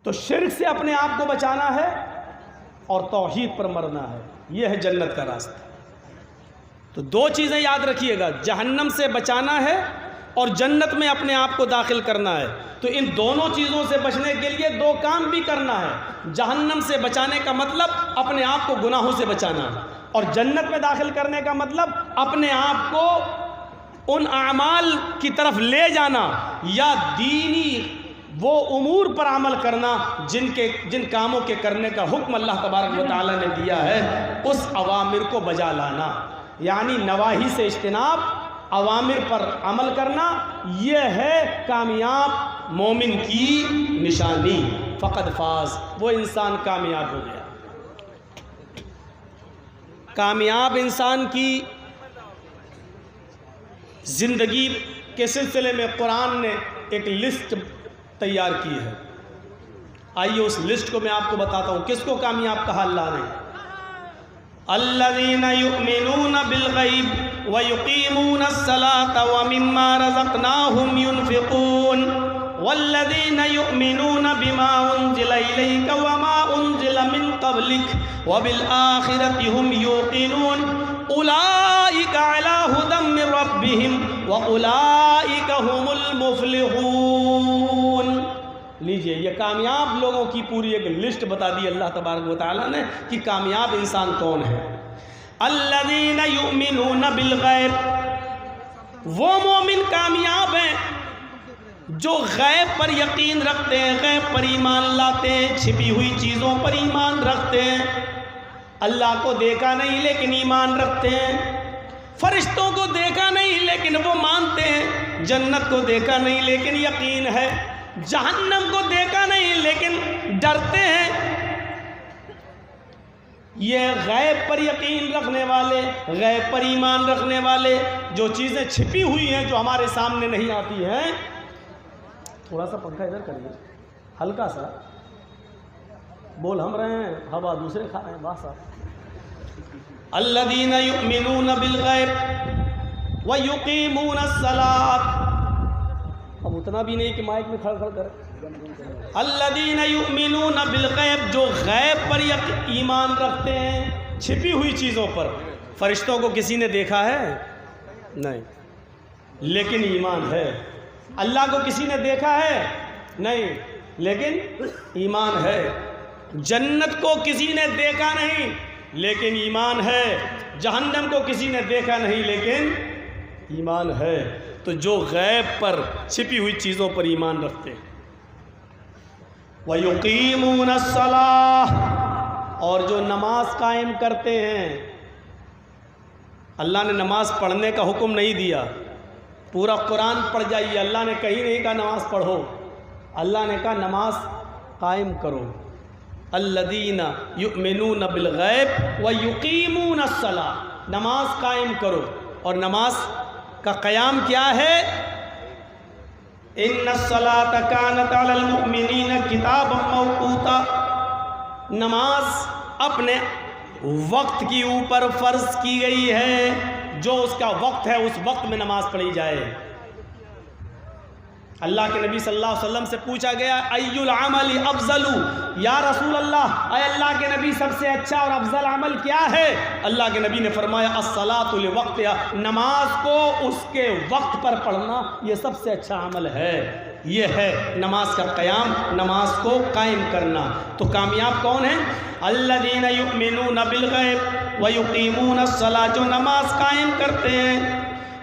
تو شرک سے اپنے آپ کو بچانا ہے اور توحید پر مرنا ہے، یہ ہے جنت کا راستہ۔ تو دو چیزیں یاد رکھیے گا، جہنم سے بچانا ہے اور جنت میں اپنے آپ کو داخل کرنا ہے۔ تو ان دونوں چیزوں سے بچنے کے لیے دو کام بھی کرنا ہے۔ جہنم سے بچانے کا مطلب اپنے آپ کو گناہوں سے بچانا، اور جنت میں داخل کرنے کا مطلب اپنے آپ کو ان اعمال کی طرف لے جانا یا دینی وہ امور پر عمل کرنا جن کاموں کے کرنے کا حکم اللہ تبارک و تعالیٰ نے دیا ہے، اس اوامر کو بجا لانا، یعنی نواہی سے اجتناب، اوامر پر عمل کرنا، یہ ہے کامیاب مومن کی نشانی۔ فقد فاز، وہ انسان کامیاب ہو گیا۔ کامیاب انسان کی زندگی کے سلسلے میں قرآن نے ایک لسٹ تیار کی ہے۔ آئیے اس لسٹ کو میں آپ کو بتاتا ہوں، کس کو کامیاب کہا اللہ نے۔ الذین یؤمنون بالغیب ویقیمون الصلاة ومما رزقناہم ینفقون والذین یؤمنون بما انزل الیک وما انزل من قبلک وبالآخرۃ ھم یوقنون اولئک علی ھدی من ربہم واولئک ھم المفلحون۔ لیجئے، یہ کامیاب لوگوں کی پوری ایک لسٹ بتا دی اللہ تبارک و تعالیٰ نے کہ کامیاب انسان کون ہے۔ الذین یؤمنون بالغیب، وہ مومن کامیاب ہیں جو غیب پر یقین رکھتے ہیں، غیب پر ایمان لاتے ہیں، چھپی ہوئی چیزوں پر ایمان رکھتے ہیں۔ اللہ کو دیکھا نہیں لیکن ایمان رکھتے ہیں، فرشتوں کو دیکھا نہیں لیکن وہ مانتے ہیں، جنت کو دیکھا نہیں لیکن یقین ہے، جہنم کو دیکھا نہیں لیکن ڈرتے ہیں۔ یہ غیب پر یقین رکھنے والے، غیب پر ایمان رکھنے والے، جو چیزیں چھپی ہوئی ہیں جو ہمارے سامنے نہیں آتی ہیں۔ تھوڑا سا پنکھا ادھر کریے، ہلکا سا، بول ہم رہے ہیں، ہوا دوسرے کھا رہے ہیں، بس آپ۔ الذین یؤمنون بالغیب ویقیمون الصلاۃ، اب اتنا بھی نہیں کہ مائک میں کھڑ کھڑ کرے۔ الذین یؤمنون بالغیب، جو غیب پر ایمان رکھتے ہیں، چھپی ہوئی چیزوں پر۔ فرشتوں کو کسی نے دیکھا ہے؟ نہیں، لیکن ایمان ہے۔ اللہ کو کسی نے دیکھا ہے؟ نہیں، لیکن ایمان ہے۔ جنت کو کسی نے دیکھا نہیں لیکن ایمان ہے، جہنم کو کسی نے دیکھا نہیں لیکن ایمان ہے۔ تو جو غیب پر چھپی ہوئی چیزوں پر ایمان رکھتے ہیں۔ وَيُقِيمُونَ الصَّلَاةَ، اور جو نماز قائم کرتے ہیں۔ اللہ نے نماز پڑھنے کا حکم نہیں دیا، پورا قرآن پڑھ جائیے، اللہ نے کہیں نہیں کہا نماز پڑھو، اللہ نے کہا نماز قائم کرو۔ الذین یؤمنون بالغیب ویقیمون الصلاۃ، نماز قائم کرو۔ اور نماز کا قیام کیا ہے؟ ان الصلاۃ کانت علی المؤمنین کتابا موقوتا، نماز اپنے وقت کی اوپر فرض کی گئی ہے، جو اس کا وقت ہے اس وقت میں نماز پڑھی جائے۔ اللہ کے نبی صلی اللہ علیہ وسلم سے پوچھا گیا ای العمل افضل، یا رسول اللہ، اے اللہ کے نبی سب سے اچھا اور افضل عمل کیا ہے؟ اللہ کے نبی نے فرمایا الصلاۃ لوقتها، نماز کو اس کے وقت پر پڑھنا یہ سب سے اچھا عمل ہے۔ یہ ہے نماز کا قیام، نماز کو قائم کرنا۔ تو کامیاب کون ہیں؟ الذین یؤمنون بالغیب ویقیمون الصلاۃ، جو نماز قائم کرتے ہیں۔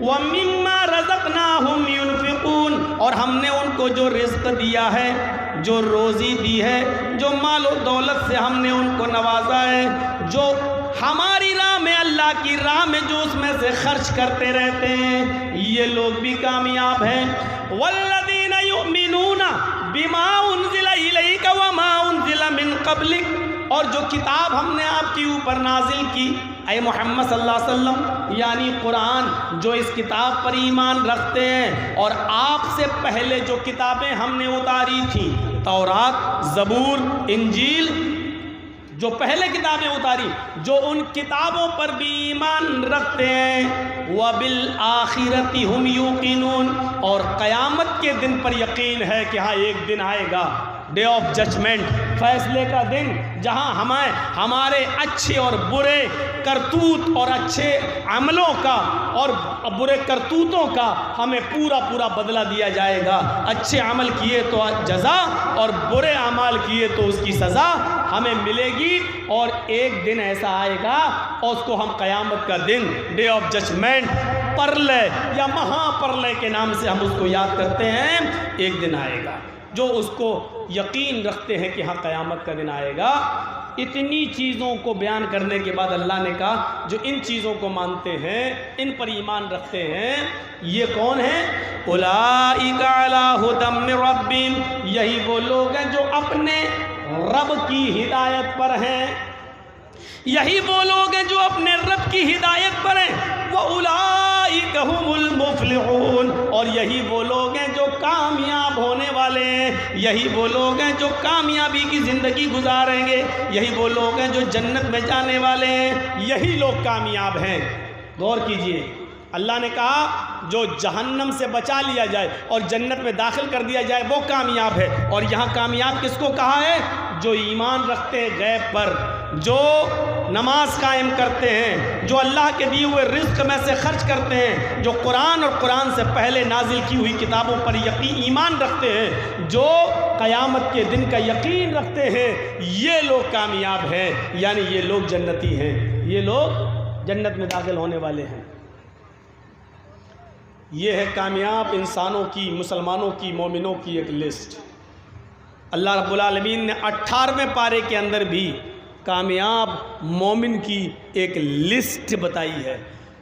وَمِمَّا رَزَقْنَاهُمْ يُنْفِقُونَ، اور ہم نے ان کو جو رزق دیا ہے، جو روزی دی ہے، جو مال و دولت سے ہم نے ان کو نوازا ہے، جو ہماری راہ میں، اللہ کی راہ میں جو اس میں سے خرچ کرتے رہتے ہیں، یہ لوگ بھی کامیاب ہیں۔ وَالَّذِينَ يُؤْمِنُونَ بِمَا أُنزِلَ إِلَيْكَ وَمَا أُنزِلَ مِن قَبْلِكَ، اور جو کتاب ہم نے آپ کے اوپر نازل کی، اے محمد صلی اللہ علیہ وسلم، یعنی قرآن، جو اس کتاب پر ایمان رکھتے ہیں، اور آپ سے پہلے جو کتابیں ہم نے اتاری تھیں، تورات، زبور، انجیل، جو پہلے کتابیں اتاری، جو ان کتابوں پر بھی ایمان رکھتے ہیں۔ وَبِالْآخِرَةِ هُمْ يُوقِنُونَ، اور قیامت کے دن پر یقین ہے کہ ہاں ایک دن آئے گا ڈے آف ججمنٹ، فیصلے کا دن، جہاں ہمارے اچھے اور برے کرتوت اور اچھے عملوں کا اور برے کرتوتوں کا ہمیں پورا پورا بدلہ دیا جائے گا۔ اچھے عمل کیے تو جزا اور برے اعمال کیے تو اس کی سزا ہمیں ملے گی۔ اور ایک دن ایسا آئے گا اور اس کو ہم قیامت کا دن، ڈے آف ججمنٹ، پرلے یا مہا پرلے کے نام سے ہم اس کو یاد کرتے ہیں، ایک دن آئے گا۔ جو اس کو یقین رکھتے ہیں کہ ہاں قیامت کا دن آئے گا۔ اتنی چیزوں کو بیان کرنے کے بعد اللہ نے کہا جو ان چیزوں کو مانتے ہیں، ان پر ایمان رکھتے ہیں، یہ کون ہیں؟ اولئک علی ھدی من ربہم، یہی وہ لوگ ہیں جو اپنے رب کی ہدایت پر ہیں، یہی وہ لوگ ہیں جو اپنے رب کی ہدایت پر ہیں۔ وَأُولَئِكَ هُمُ الْمُفْلِحُونَ، اور یہی وہ لوگ ہیں جو کامیاب ہونے والے ہیں، یہی وہ لوگ ہیں جو کامیابی کی زندگی گزاریں گے، یہی وہ لوگ ہیں جو جنت میں جانے والے ہیں، یہی لوگ کامیاب ہیں۔ غور کیجئے، اللہ نے کہا جو جہنم سے بچا لیا جائے اور جنت میں داخل کر دیا جائے وہ کامیاب ہے، اور یہاں کامیاب کس کو کہا ہے؟ جو ایمان رکھتے ہیں غیب پر، جو نماز قائم کرتے ہیں، جو اللہ کے دیے ہوئے رزق میں سے خرچ کرتے ہیں، جو قرآن اور قرآن سے پہلے نازل کی ہوئی کتابوں پر ایمان رکھتے ہیں، جو قیامت کے دن کا یقین رکھتے ہیں، یہ لوگ کامیاب ہیں، یعنی یہ لوگ جنتی ہیں، یہ لوگ جنت میں داخل ہونے والے ہیں۔ یہ ہے کامیاب انسانوں کی، مسلمانوں کی، مومنوں کی ایک لسٹ۔ اللہ رب العالمین نے 18ویں پارے کے اندر بھی کامیاب مومن کی ایک لسٹ بتائی ہے۔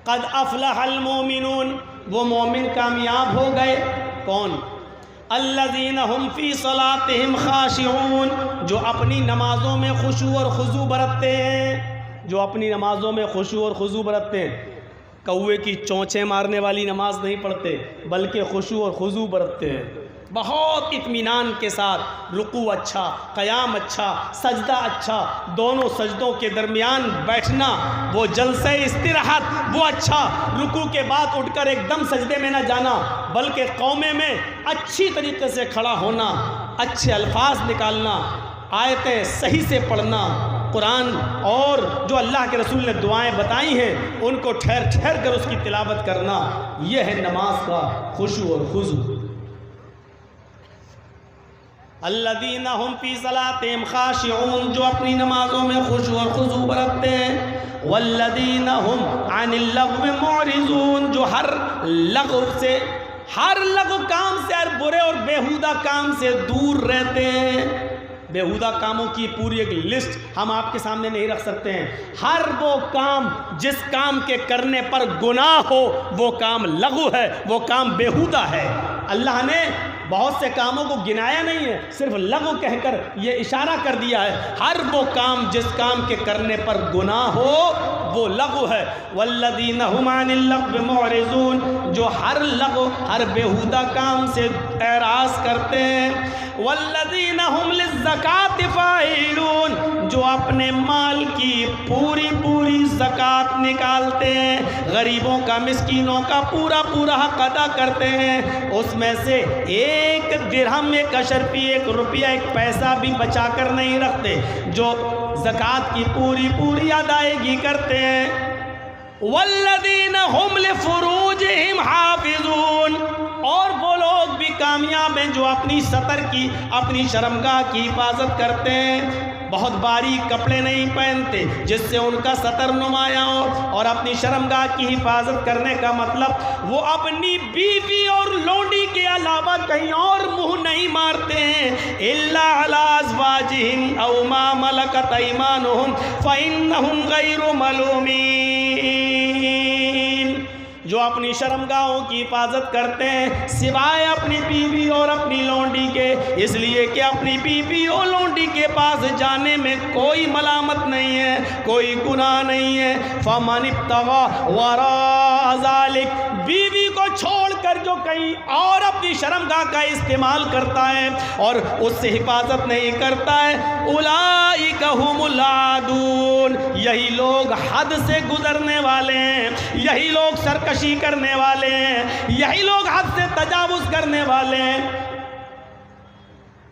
قد افلح المومنون، وہ مومن کامیاب ہو گئے۔ کون؟ الذین هم فی صلاتہم خاشعون، جو اپنی نمازوں میں خشوع اور خضوع برتتے ہیں، جو اپنی نمازوں میں خشوع اور خضوع برتتے ہیں۔ کوے کی چونچیں مارنے والی نماز نہیں پڑھتے، بلکہ خشوع اور خضوع برتتے ہیں، بہت اطمینان کے ساتھ، رکوع اچھا، قیام اچھا، سجدہ اچھا، دونوں سجدوں کے درمیان بیٹھنا، وہ جلسہ استراحت وہ اچھا، رکوع کے بعد اٹھ کر ایک دم سجدے میں نہ جانا، بلکہ قومے میں اچھی طریقے سے کھڑا ہونا، اچھے الفاظ نکالنا، آیتیں صحیح سے پڑھنا، قرآن اور جو اللہ کے رسول نے دعائیں بتائی ہیں ان کو ٹھہر ٹھہر کر اس کی تلاوت کرنا، یہ ہے نماز کا خشوع اور خضوع۔ الذین هم فی صلاتہم خاشعون، جو اپنی نمازوں میں خشوع اور خضوع برتتے ہیں۔ والذین هم عن اللغو معرضون، جو ہر لغو سے، ہر لغو کام سے، ہر برے اور بیہودہ کام سے دور رہتے ہیں۔ بیہودہ کاموں کی پوری ایک لسٹ ہم آپ کے سامنے نہیں رکھ سکتے ہیں۔ ہر وہ کام جس کام کے کرنے پر گناہ ہو وہ کام لغو ہے، وہ کام بیہودہ ہے۔ اللہ نے بہت سے کاموں کو گنایا نہیں ہے، صرف لغو کہہ کر یہ اشارہ کر دیا ہے، ہر وہ کام جس کام کے کرنے پر گناہ ہو وہ لغو ہے۔ والذین هم عن اللغو معرضون، جو ہر لغو، ہر بیہودہ کام سے اعراض کرتے ہیں۔ والذین هم للزکاۃ فاعلون، جو اپنے مال کی پوری پوری زکوٰۃ نکالتے ہیں، غریبوں کا، مسکینوں کا پورا پورا حق ادا کرتے ہیں، اس میں سے ایک درہم، ایک اشرفی، ایک روپیہ، ایک پیسہ بھی بچا کر نہیں رکھتے، جو زکوٰۃ کی پوری پوری ادائیگی کرتے ہیں۔ والذین هم لفروجہم حافظون، اور وہ لوگ بھی کامیاب ہیں جو اپنی سطر کی، اپنی شرمگاہ کی حفاظت کرتے ہیں، بہت باریک کپڑے نہیں پہنتے جس سے ان کا سطر نمایاں ہو، اور اپنی شرمگاہ کی حفاظت کرنے کا مطلب وہ اپنی بیوی اور لونڈی کے علاوہ کہیں اور منہ نہیں مارتے ہیں۔ الا علی ازواجہم او ما ملکت ایمانہم فانہم غیر ملومین، جو اپنی شرمگاہوں کی حفاظت کرتے ہیں سوائے اپنی بیوی اور اپنی لونڈی کے، اس لیے کہ اپنی بیوی اور لونڈی کے پاس جانے میں کوئی ملامت نہیں ہے، کوئی گناہ نہیں ہے۔ فمن ابتغى وراء ذلك، بیوی کو چھوڑ کر جو کہیں اور اپنی شرمگاہ کا استعمال کرتا ہے اور اس سے حفاظت نہیں کرتا ہے، اولئک هم العادون، یہی لوگ حد سے گزرنے والے ہیں، یہی لوگ سرکشی کرنے والے ہیں، یہی لوگ حد سے تجاوز کرنے والے ہیں۔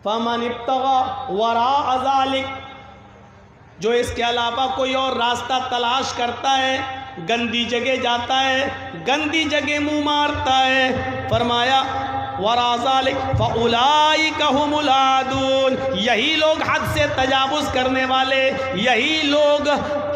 فمن ابتغى وراء ذلك، جو اس کے علاوہ کوئی اور راستہ تلاش کرتا ہے، گندی جگہ جاتا ہے، گندی جگہ منہ مارتا ہے، فرمایا وراء ذلك فاولئک هم العادون، یہی لوگ حد سے تجاوز کرنے والے، یہی لوگ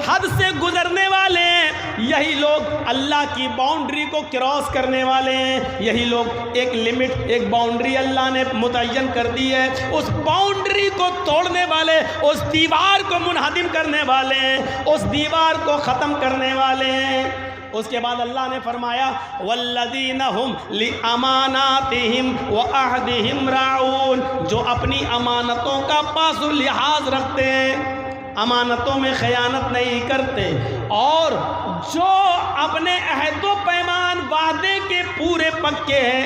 حد سے گزرنے والے ہیں، یہی لوگ اللہ کی باؤنڈری کو کراس کرنے والے ہیں، یہی لوگ ایک لمٹ، ایک باؤنڈری اللہ نے متعین کر دی ہے، اس باؤنڈری کو توڑنے والے، اس دیوار کو منہدم کرنے والے ہیں، اس دیوار کو ختم کرنے والے ہیں۔ اس کے بعد اللہ نے فرمایا والذین هم لاماناتہم وعہدہم راعون، جو اپنی امانتوں کا پاس و لحاظ رکھتے ہیں، امانتوں میں خیانت نہیں کرتے، اور جو اپنے عہد و پیمان وعدے کے پورے پکے ہیں،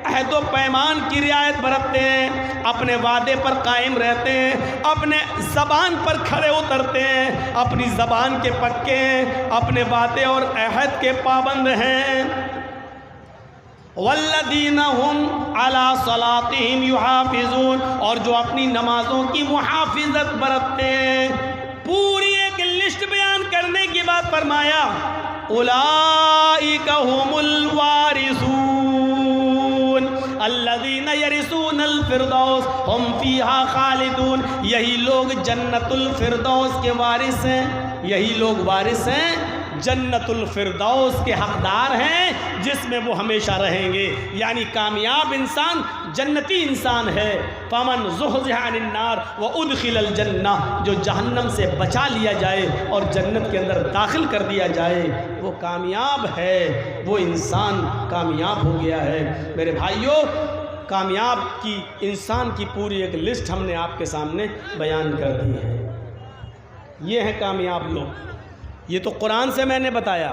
عہد و پیمان کی رعایت برتتے ہیں، اپنے وعدے پر قائم رہتے ہیں، اپنے زبان پر کھڑے اترتے ہیں، اپنی زبان کے پکے ہیں، اپنے وعدے اور عہد کے پابند ہیں۔ والذین هم علی صلاتہم یحافظون، اور جو اپنی نمازوں کی محافظت برتتے ہیں۔ پوری ایک لسٹ بیان کرنے کے بعد فرمایا اولئک هم الوارثون الذین یرثون الفردوس هم فیہا خالدون، یہی لوگ جنت الفردوس کے وارث ہیں، یہی لوگ وارث ہیں، جنت الفردوس کے حقدار ہیں، جس میں وہ ہمیشہ رہیں گے۔ یعنی کامیاب انسان جنتی انسان ہے۔ فمن زحزح عن النار وادخل الجنہ، جو جہنم سے بچا لیا جائے اور جنت کے اندر داخل کر دیا جائے وہ کامیاب ہے، وہ انسان کامیاب ہو گیا ہے۔ میرے بھائیوں، کامیاب کی انسان کی پوری ایک لسٹ ہم نے آپ کے سامنے بیان کر دی ہے۔ یہ ہیں کامیاب لوگ، یہ تو قرآن سے میں نے بتایا۔